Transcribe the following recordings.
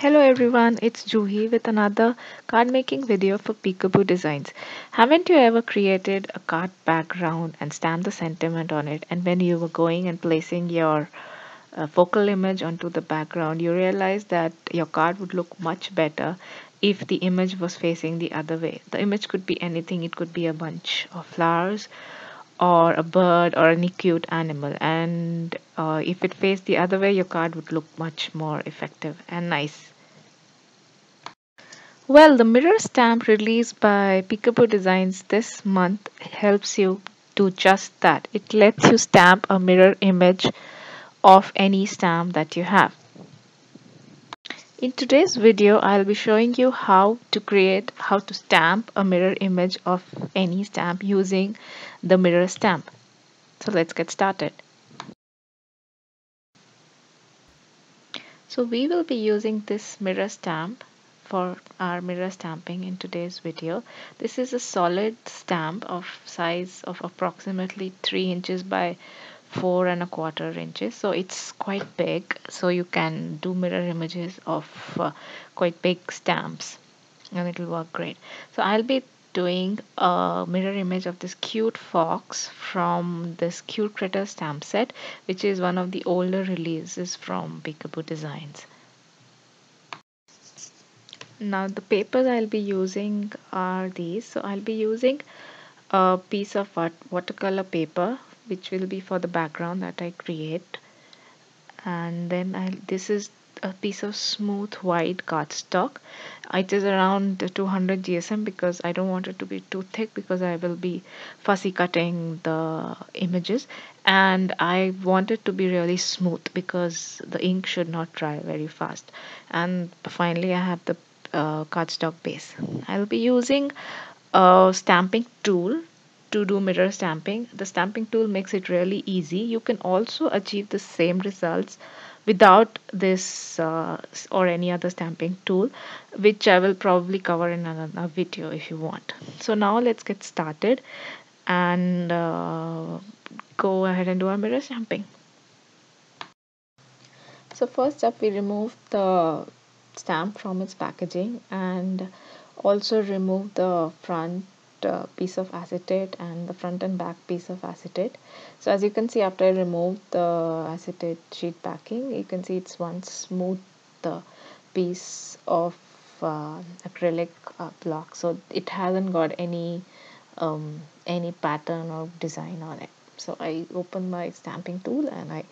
Hello everyone, it's Juhi with another card making video for Peekaboo Designs. Haven't you ever created a card background and stamped the sentiment on it, and when you were going and placing your focal image onto the background, you realized that your card would look much better if the image was facing the other way? The image could be anything, it could be a bunch of flowers or a bird or any cute animal, and if it faced the other way, your card would look much more effective and nice. Well, the mirror stamp released by Peekaboo Designs this month helps you do just that. It lets you stamp a mirror image of any stamp that you have. In today's video, I'll be showing you how to stamp a mirror image of any stamp using the mirror stamp. So let's get started. So we will be using this mirror stamp for our mirror stamping in today's video. This is a solid stamp of size of approximately 3 inches by 4¼ inches. So it's quite big. So you can do mirror images of quite big stamps and it will work great. So I'll be doing a mirror image of this cute fox from this cute critter stamp set, which is one of the older releases from Peekaboo Designs. Now the papers I'll be using are these. So I'll be using a piece of watercolor paper which will be for the background that I create, and then this is a piece of smooth white cardstock. It is around 200 GSM because I don't want it to be too thick because I will be fussy cutting the images, and I want it to be really smooth because the ink should not dry very fast. And finally I have the cardstock base. I'll be using a stamping tool to do mirror stamping. The stamping tool makes it really easy. You can also achieve the same results without this or any other stamping tool, which I will probably cover in another video if you want. So now let's get started and go ahead and do our mirror stamping. So first up, we remove the stamp from its packaging and also remove the front piece of acetate and the front and back piece of acetate. So as you can see, after I removed the acetate sheet backing, you can see it's one smooth piece of acrylic block, so it hasn't got any pattern or design on it. So I open my stamping tool and I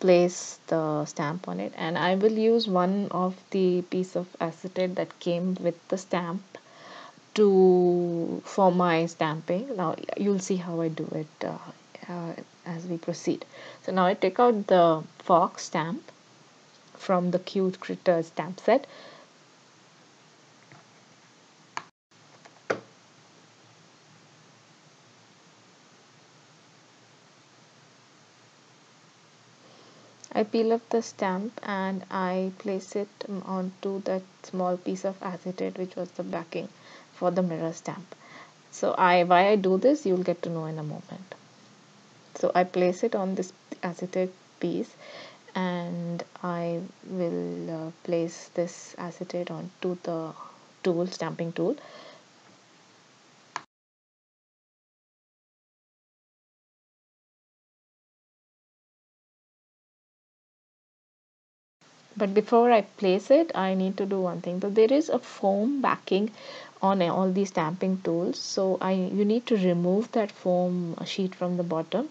place the stamp on it, and I will use one of the piece of acetate that came with the stamp to for my stamping. Now you'll see how I do it as we proceed. So now I take out the fox stamp from the cute critter stamp set. I peel off the stamp and I place it onto that small piece of acetate which was the backing for the mirror stamp. So why I do this, you'll get to know in a moment. So I place it on this acetate piece and I will place this acetate onto the stamping tool. But before I place it, I need to do one thing. So there is a foam backing on all these stamping tools. So you need to remove that foam sheet from the bottom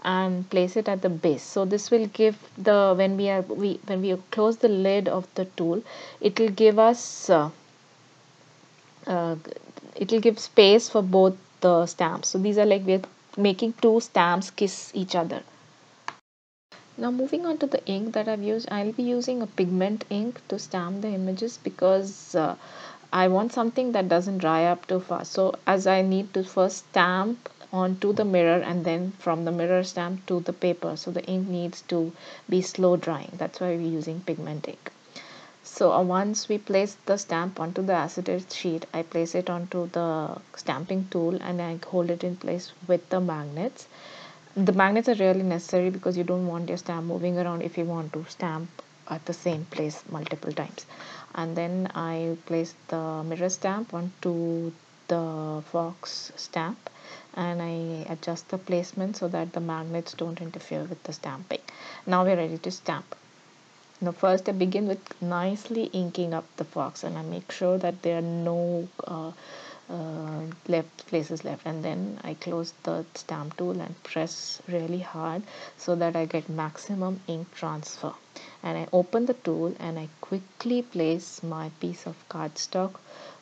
and place it at the base. So this will give the when we close the lid of the tool, it will give us uh, it will give space for both the stamps. So these are like we're making two stamps kiss each other. Now moving on to the ink that I've used, I'll be using a pigment ink to stamp the images because I want something that doesn't dry up too fast. So as I need to first stamp onto the mirror and then from the mirror stamp to the paper, so the ink needs to be slow drying. That's why we're using pigment ink. So once we place the stamp onto the acetate sheet, I place it onto the stamping tool and I hold it in place with the magnets. The magnets are really necessary because you don't want your stamp moving around if you want to stamp at the same place multiple times. and then I place the mirror stamp onto the fox stamp, and I adjust the placement so that the magnets don't interfere with the stamping. Now we're ready to stamp. Now first I begin with nicely inking up the fox, and I make sure that there are no left places left, and then I close the stamp tool and press really hard so that I get maximum ink transfer, and I open the tool and I quickly place my piece of cardstock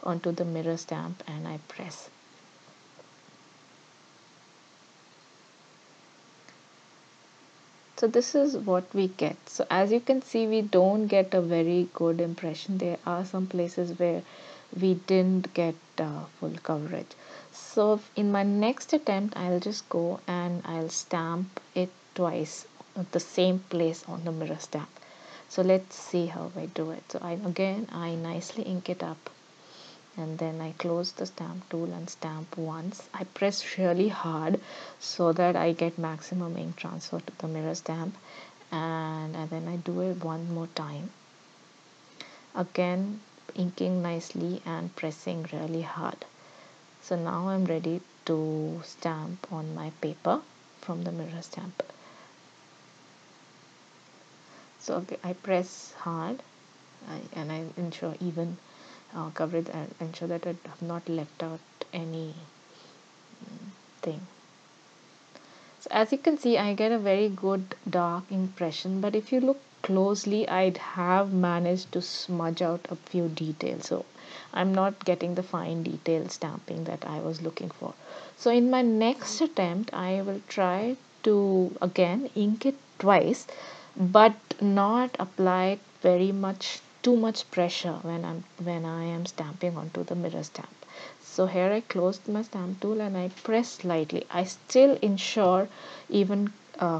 onto the mirror stamp and I press. So this is what we get. So as you can see, we don't get a very good impression. There are some places where we didn't get full coverage. So in my next attempt, I'll just go and I'll stamp it twice at the same place on the mirror stamp. So let's see how I do it. So I nicely ink it up, and then I close the stamp tool and stamp once. I press really hard so that I get maximum ink transfer to the mirror stamp, and then I do it one more time, again inking nicely and pressing really hard. So now I'm ready to stamp on my paper from the mirror stamp. So I press hard, and I ensure even coverage and ensure that I have not left out any thing. So as you can see, I get a very good dark impression, but if you look closely, I'd have managed to smudge out a few details. So I'm not getting the fine detail stamping that I was looking for. So in my next attempt, I will try to again ink it twice, but not apply very much too much pressure when I am stamping onto the mirror stamp. So here I closed my stamp tool and I press slightly. I still ensure even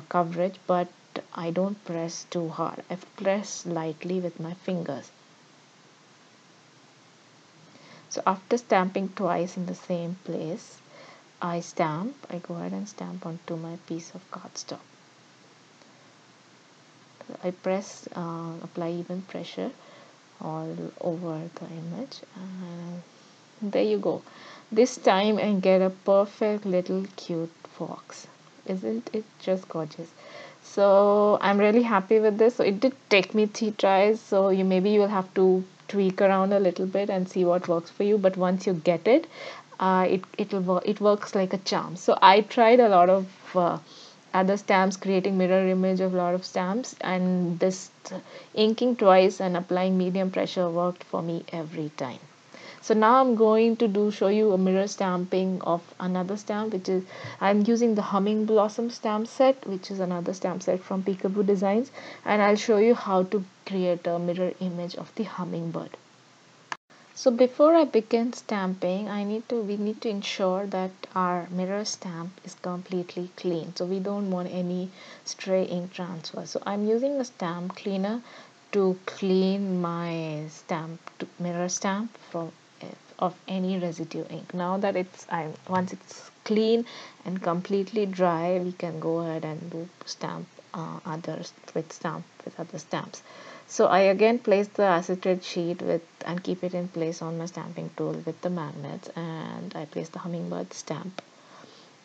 coverage, but I don't press too hard. I press lightly with my fingers. So after stamping twice in the same place, I go ahead and stamp onto my piece of cardstock. I press, apply even pressure all over the image, and there you go. This time I get a perfect little cute fox. Isn't it just gorgeous? So I'm really happy with this. So it did take me 3 tries, so maybe you'll have to tweak around a little bit and see what works for you. But once you get it, it works like a charm. So I tried a lot of other stamps, creating mirror image of a lot of stamps, and this inking twice and applying medium pressure worked for me every time. So now I'm going to show you a mirror stamping of another stamp, which is I'm using the Humming Blossom stamp set, which is another stamp set from Peekaboo Designs, and I'll show you how to create a mirror image of the hummingbird. So before I begin stamping, we need to ensure that our mirror stamp is completely clean. So we don't want any stray ink transfer. So I'm using a stamp cleaner to clean my mirror stamp of any residue ink. Now that once it's clean and completely dry, we can go ahead and stamp others with other stamps. So I again place the acetate sheet and keep it in place on my stamping tool with the magnets, and I place the hummingbird stamp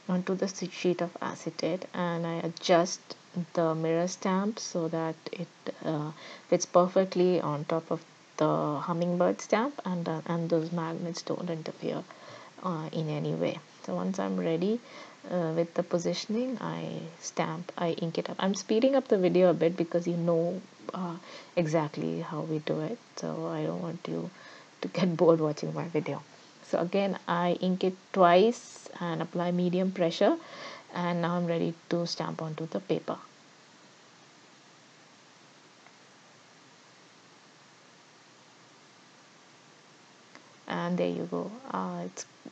onto the sheet of acetate, and I adjust the mirror stamp so that it fits perfectly on top of the hummingbird stamp, and those magnets don't interfere in any way. So once I'm ready with the positioning, I ink it up. I'm speeding up the video a bit because exactly how we do it, so I don't want you to get bored watching my video. So again, I ink it twice and apply medium pressure, and now I'm ready to stamp onto the paper. And there you go.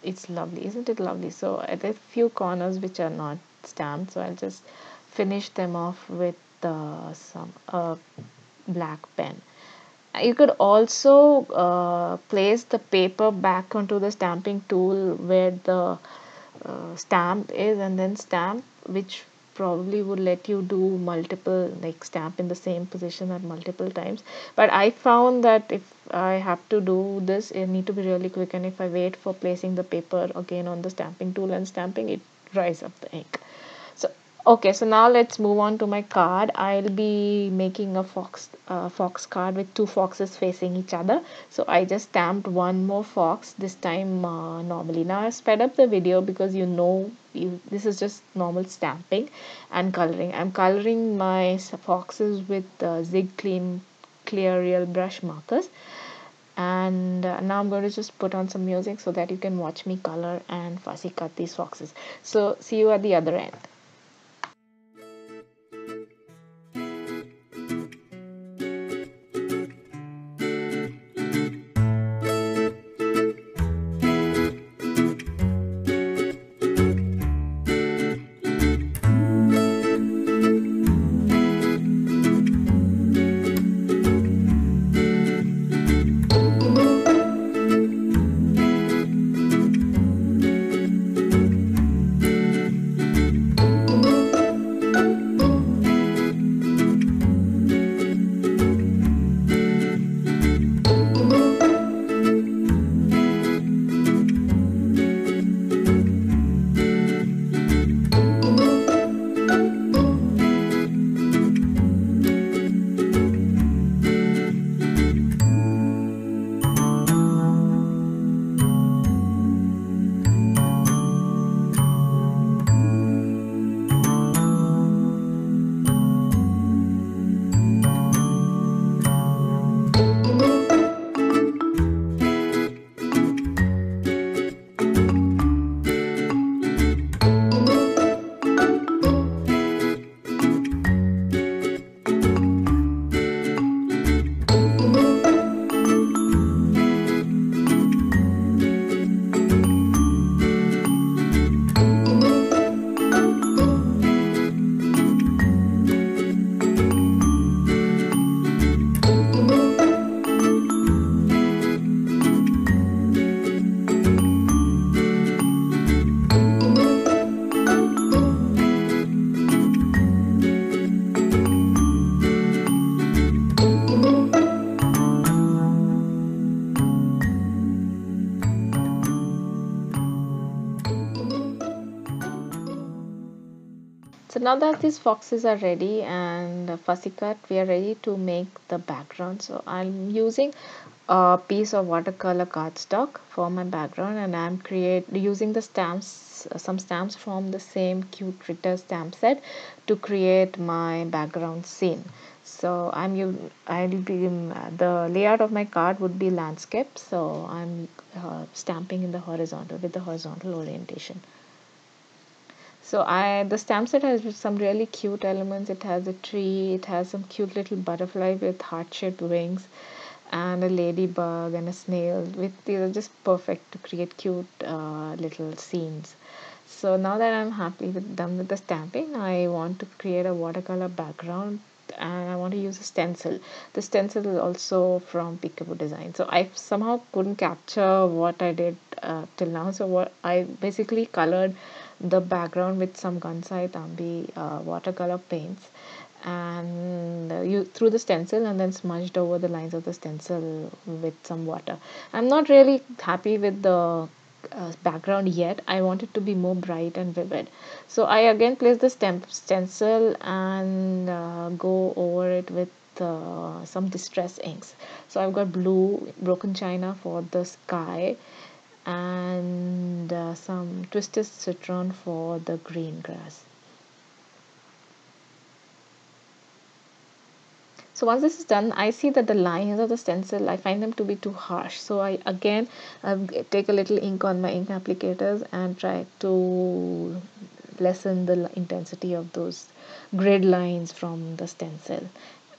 It's lovely, isn't it lovely? So there's a few corners which are not stamped, so I'll just finish them off with some black pen. You could also place the paper back onto the stamping tool where the stamp is, and then stamp, which probably would let you do multiple, like stamp in the same position at multiple times. But I found that if I have to do this, it need to be really quick, and if I wait for placing the paper again on the stamping tool and stamping, it dries up the ink. So okay, so now let's move on to my card. I'll be making a fox card with two foxes facing each other. So I just stamped one more fox this time normally. Now I sped up the video because this is just normal stamping and coloring. I'm coloring my foxes with Zig Clear Real brush markers. And now I'm going to just put on some music so that you can watch me color and fussy cut these foxes. So see you at the other end. So now that these foxes are ready and fussy cut, we are ready to make the background. So I'm using a piece of watercolor cardstock for my background, and I'm using the stamps, some stamps from the same Cute Critter stamp set to create my background scene. So the layout of my card would be landscape. So I'm stamping in the horizontal with the horizontal orientation. So the stamp set has some really cute elements. It has a tree, it has some cute little butterfly with heart-shaped wings, and a ladybug and a snail. These are just perfect to create cute little scenes. So now that I'm done with the stamping, I want to create a watercolor background, and I want to use a stencil. The stencil is also from Peekaboo Design. So I somehow couldn't capture what I did till now. So what I basically colored the background with some Gansai Tambi watercolor paints, and you through the stencil, and then smudged over the lines of the stencil with some water. I'm not really happy with the background yet. I want it to be more bright and vivid. So I again place the stencil and go over it with some distress inks. So I've got blue broken china for the sky, and some twisted citron for the green grass. So once this is done, I see that the lines of the stencil, I find them to be too harsh. So I again take a little ink on my ink applicators and try to lessen the intensity of those grid lines from the stencil.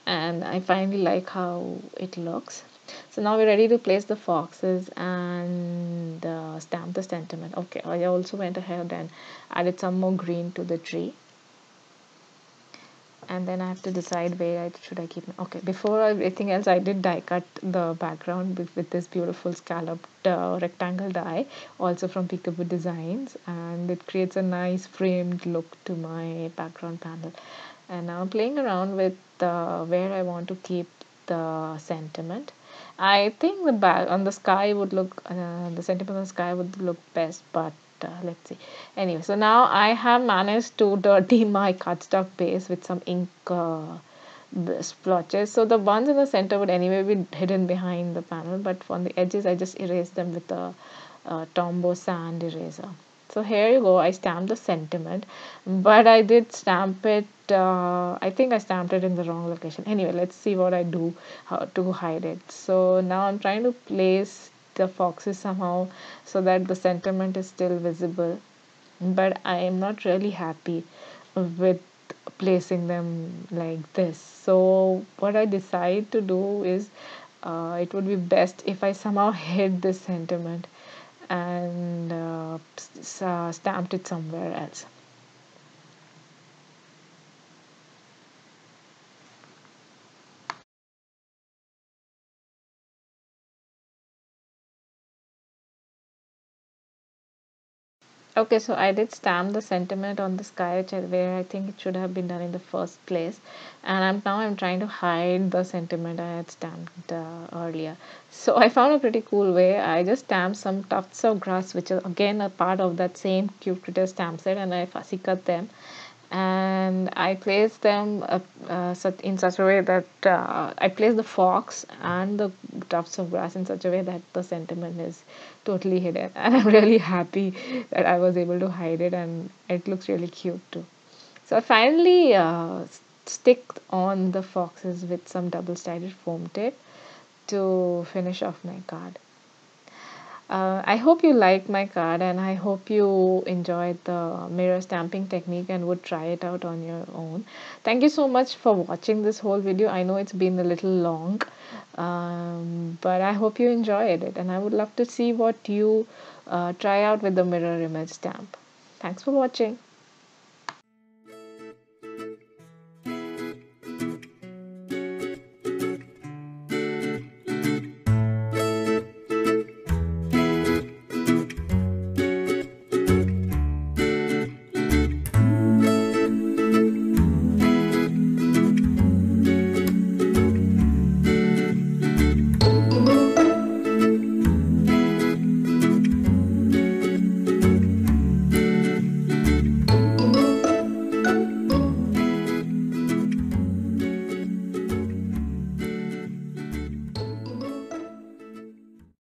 And I finally like how it looks. So now we're ready to place the foxes and stamp the sentiment. Okay, I also went ahead and added some more green to the tree. and then I have to decide where should I keep. Okay, before everything else, I did die cut the background with this beautiful scalloped rectangle die, also from Peekaboo Designs, and it creates a nice framed look to my background panel. And now I'm playing around with where I want to keep the sentiment. I think the back on the sky would look, the sentiment on the sky would look best, but let's see. Anyway, so now I have managed to dirty my cardstock base with some ink splotches. So the ones in the center would anyway be hidden behind the panel, but on the edges I just erased them with a Tombow sand eraser. So here you go, I stamped the sentiment, but I did stamp it, I think I stamped it in the wrong location. Anyway, let's see what I do how to hide it. So now I'm trying to place the foxes somehow so that the sentiment is still visible, but I am not really happy with placing them like this. So what I decide to do is it would be best if I somehow hid this sentiment and stamped it somewhere else. Okay, so I did stamp the sentiment on the sky, where I think it should have been done in the first place, and I'm trying to hide the sentiment I had stamped earlier. So I found a pretty cool way. I just stamped some tufts of grass, which are again a part of that same cute critter stamp set, and I fussy cut them, and I placed them in such a way that I placed the fox and the tufts of grass in such a way that the sentiment is totally hidden. And I'm really happy that I was able to hide it, and it looks really cute too. So I finally stick on the foxes with some double-sided foam tape to finish off my card. I hope you liked my card, and I hope you enjoyed the mirror stamping technique and would try it out on your own. Thank you so much for watching this whole video. I know it's been a little long, but I hope you enjoyed it, and I would love to see what you try out with the mirror image stamp. Thanks for watching.